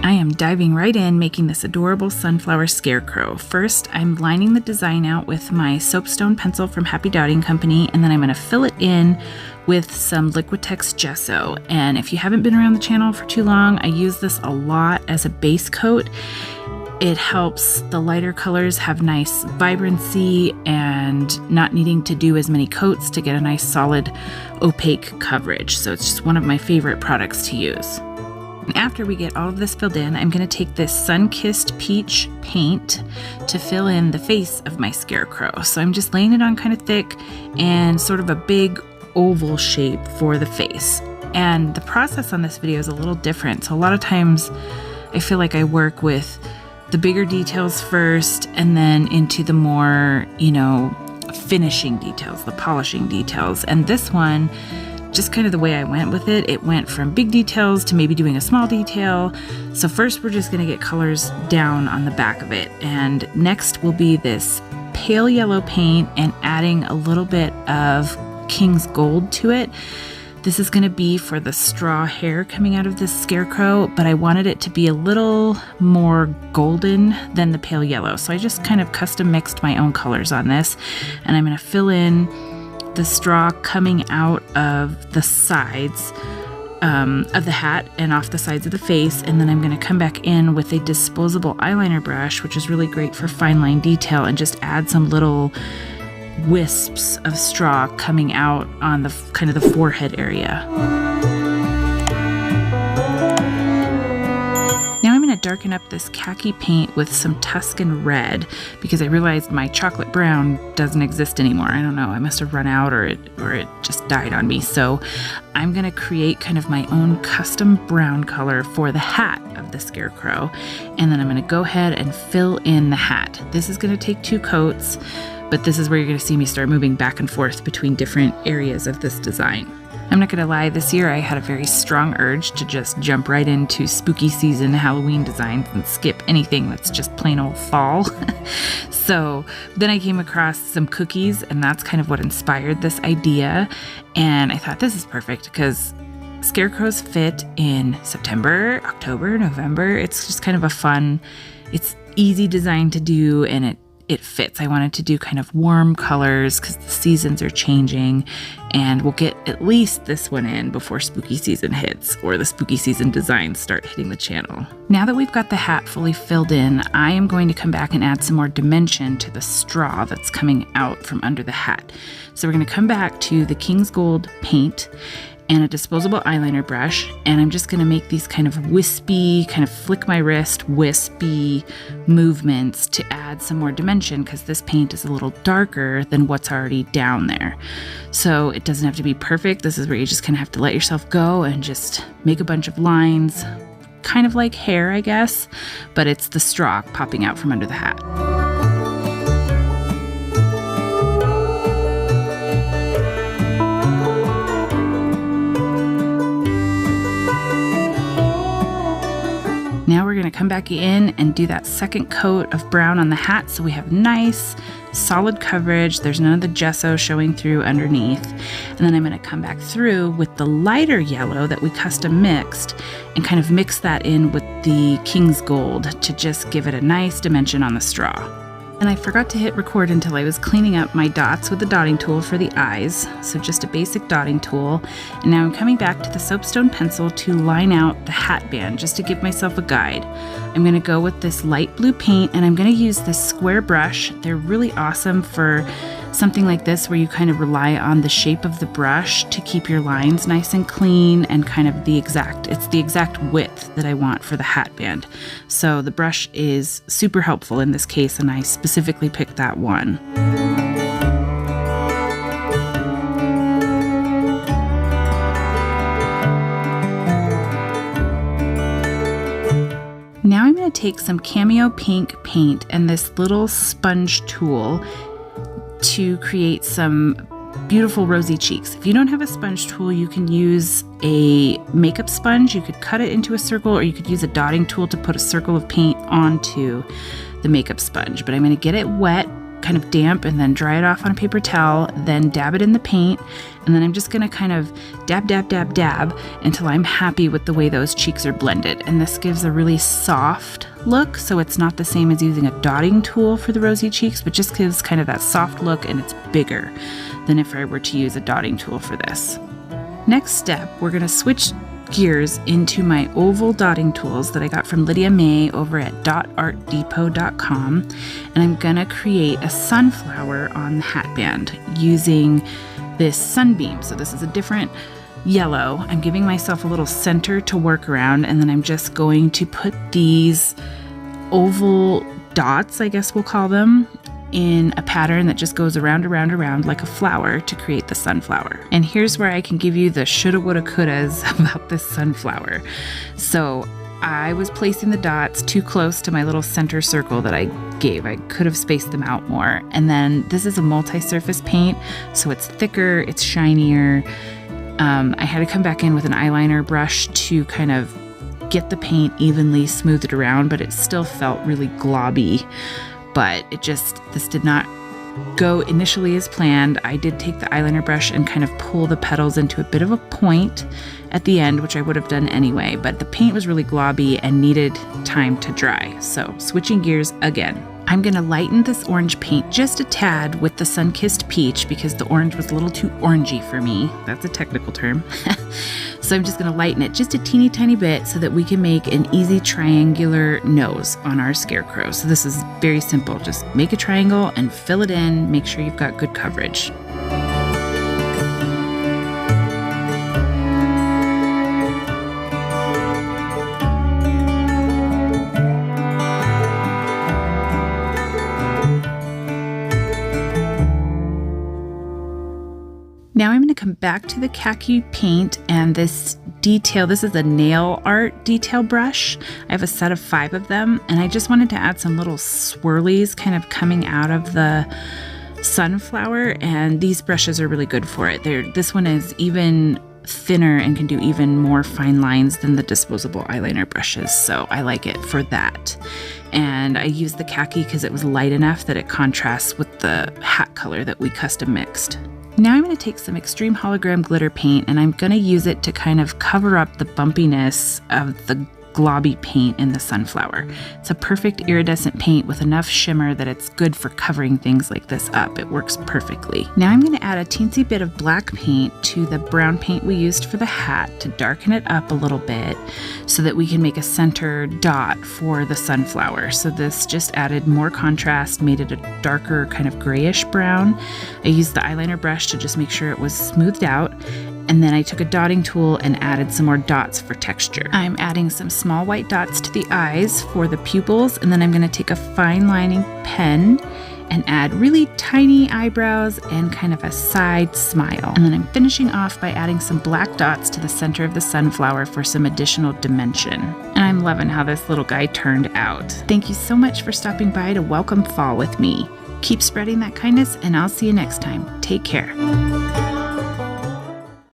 I am diving right in, making this adorable sunflower scarecrow. First, I'm lining the design out with my soapstone pencil from Happy Dotting Company, and then I'm going to fill it in with some Liquitex gesso. And if you haven't been around the channel for too long, I use this a lot as a base coat. It helps the lighter colors have nice vibrancy and not needing to do as many coats to get a nice solid opaque coverage. So it's just one of my favorite products to use. And after we get all of this filled in, I'm going to take this sun-kissed peach paint to fill in the face of my scarecrow. So I'm just laying it on kind of thick and sort of a big oval shape for the face. And the process on this video is a little different. So a lot of times I feel like I work with the bigger details first and then into the more, finishing details, the polishing details. And this one, just kind of the way I went with it, it went from big details to maybe doing a small detail. So first we're just going to get colors down on the back of it. And next will be this pale yellow paint and adding a little bit of King's Gold to it. This is going to be for the straw hair coming out of this scarecrow, but I wanted it to be a little more golden than the pale yellow. So I just kind of custom mixed my own colors on this, and I'm going to fill in the straw coming out of the sides of the hat and off the sides of the face, and then I'm going to come back in with a disposable eyeliner brush, which is really great for fine line detail, and just add some little wisps of straw coming out on the kind of the forehead area. Now I'm going to darken up this khaki paint with some Tuscan red because I realized my chocolate brown doesn't exist anymore. I don't know, I must have run out or it just died on me. So I'm going to create kind of my own custom brown color for the hat of the scarecrow. And then I'm going to go ahead and fill in the hat. This is going to take 2 coats, but this is where you're going to see me start moving back and forth between different areas of this design. I'm not going to lie, this year I had a very strong urge to just jump right into spooky season Halloween designs and skip anything that's just plain old fall. So then I came across some cookies, and that's kind of what inspired this idea. And I thought this is perfect because scarecrows fit in September, October, November. It's just kind of a fun, it's easy design to do, and it fits. I wanted to do kind of warm colors because the seasons are changing, and we'll get at least this one in before spooky season hits or the spooky season designs start hitting the channel. Now that we've got the hat fully filled in, I am going to come back and add some more dimension to the straw that's coming out from under the hat. So we're going to come back to the King's Gold paint and a disposable eyeliner brush, and I'm just going to make these kind of wispy, kind of flick my wrist, wispy movements to add some more dimension because this paint is a little darker than what's already down there. So it doesn't have to be perfect. This is where you just kind of have to let yourself go and just make a bunch of lines, kind of like hair, I guess, but it's the straw popping out from under the hat. Now we're going to come back in and do that second coat of brown on the hat so we have nice solid coverage. There's none of the gesso showing through underneath. And then I'm going to come back through with the lighter yellow that we custom mixed and kind of mix that in with the King's Gold to just give it a nice dimension on the straw. And I forgot to hit record until I was cleaning up my dots with the dotting tool for the eyes. So just a basic dotting tool. And now I'm coming back to the soapstone pencil to line out the hat band just to give myself a guide. I'm going to go with this light blue paint, and I'm going to use this square brush. They're really awesome for something like this where you kind of rely on the shape of the brush to keep your lines nice and clean and kind of it's the exact width that I want for the hat band. So the brush is super helpful in this case, and I specifically picked that one. Now I'm going to take some Cameo Pink paint and this little sponge tool to create some beautiful rosy cheeks. If you don't have a sponge tool, you can use a makeup sponge. You could cut it into a circle, or you could use a dotting tool to put a circle of paint onto the makeup sponge. But I'm going to get it wet kind of damp and then dry it off on a paper towel, then dab it in the paint. And then I'm just gonna kind of dab until I'm happy with the way those cheeks are blended. And this gives a really soft look, so it's not the same as using a dotting tool for the rosy cheeks, but just gives kind of that soft look, and it's bigger than if I were to use a dotting tool for this. Next step, we're gonna switch gears into my oval dotting tools that I got from Lydia May over at dotartdepot.com, and I'm gonna create a sunflower on the hat band using this sunbeam. So this is a different yellow. I'm giving myself a little center to work around, and then I'm just going to put these oval dots, I guess we'll call them, in a pattern that just goes around like a flower to create the sunflower. And here's where I can give you the shoulda, woulda, couldas about this sunflower. So I was placing the dots too close to my little center circle that I gave. I could have spaced them out more. And then this is a multi-surface paint, so it's thicker, it's shinier. I had to come back in with an eyeliner brush to kind of get the paint evenly smoothed around, but it still felt really globby. But this did not go initially as planned. I did take the eyeliner brush and kind of pull the petals into a bit of a point at the end, which I would have done anyway, but the paint was really globby and needed time to dry. So switching gears again. I'm gonna lighten this orange paint just a tad with the Sun-Kissed Peach because the orange was a little too orangey for me. That's a technical term. So I'm just gonna lighten it just a teeny tiny bit so that we can make an easy triangular nose on our Scarecrow. So this is very simple. Just make a triangle and fill it in. Make sure you've got good coverage. Now I'm going to come back to the khaki paint and this detail. This is a nail art detail brush. I have a set of 5 of them, and I just wanted to add some little swirlies kind of coming out of the sunflower, and these brushes are really good for it. This one is even thinner and can do even more fine lines than the disposable eyeliner brushes, so I like it for that. And I used the khaki because it was light enough that it contrasts with the hat color that we custom mixed. Now I'm going to take some extreme hologram glitter paint, and I'm going to use it to kind of cover up the bumpiness of the globby paint in the sunflower. It's a perfect iridescent paint with enough shimmer that it's good for covering things like this up. It works perfectly. Now I'm going to add a teensy bit of black paint to the brown paint we used for the hat to darken it up a little bit so that we can make a center dot for the sunflower. So this just added more contrast, made it a darker kind of grayish brown. I used the eyeliner brush to just make sure it was smoothed out. And then I took a dotting tool and added some more dots for texture. I'm adding some small white dots to the eyes for the pupils, and then I'm going to take a fine lining pen and add really tiny eyebrows and kind of a side smile. And then I'm finishing off by adding some black dots to the center of the sunflower for some additional dimension. And I'm loving how this little guy turned out. Thank you so much for stopping by to welcome fall with me. Keep spreading that kindness, and I'll see you next time. Take care.